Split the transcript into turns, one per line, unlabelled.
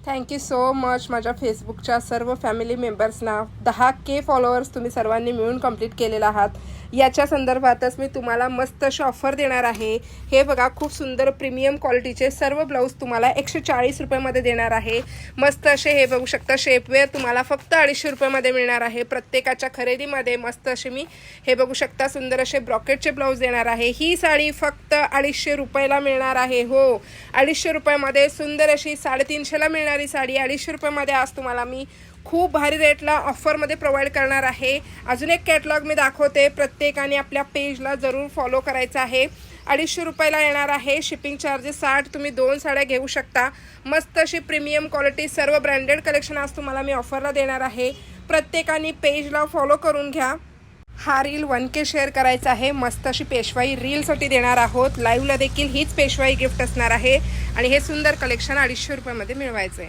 Thank you so much माझ्या फेसबुकच्या सर्व फॅमिली मेंबर्सना 10K फॉलोअर्स तुम्ही सर्वांनी मिळून कंप्लीट केलेला आहात. याच्या संदर्भातच मी तुम्हाला मस्त अशी ऑफर देणार आहे. हे बघा, खूप सुंदर प्रीमियम क्वालिटीचे सर्व ब्लाऊज तुम्हाला 140 रुपयामध्ये देणार आहे. मस्त असे हे बघू शकता शेपवेअर तुम्हाला फक्त 250 रुपयामध्ये मिळणार आहे. प्रत्येकाच्या खरेदीमध्ये मस्त असे मी हे बघू शकता सुंदर असे ब्रॉकेटचे ब्लाऊज देणार आहे. ही साडी फक्त 250 रुपयाला मिळणार आहे. हो, 250 रुपयामध्ये सुंदर अशी 350ला मिळणारी साडी 250 रुपयामध्ये आज तुम्हाला मी खूप भारी रेटला ऑफरमध्ये प्रोव्हाइड करणार आहे. अजून एक कॅटलॉग मी दाखवते. प्रत्येकाने आपल्या पेजला जरूर फॉलो करायचं आहे. 250 रुपयाला येणार आहे. Shipping charges 60. तुम्ही 2 साड्या घेऊ शकता. मस्त अशी प्रीमियम क्वालिटी सर्व ब्रँडेड कलेक्शन आज तुम्हाला मी ऑफरला देणार आहे. प्रत्येकाने पेजला फॉलो करून घ्या. हा रील 1K शेअर करायचा आहे. मस्त अशी पेशवाई रीलसाठी देणार आहोत. लाईव्हला देखील हीच पेशवाई गिफ्ट असणार आहे आणि हे सुंदर कलेक्शन 250 रुपयामध्ये मिळवायचं आहे.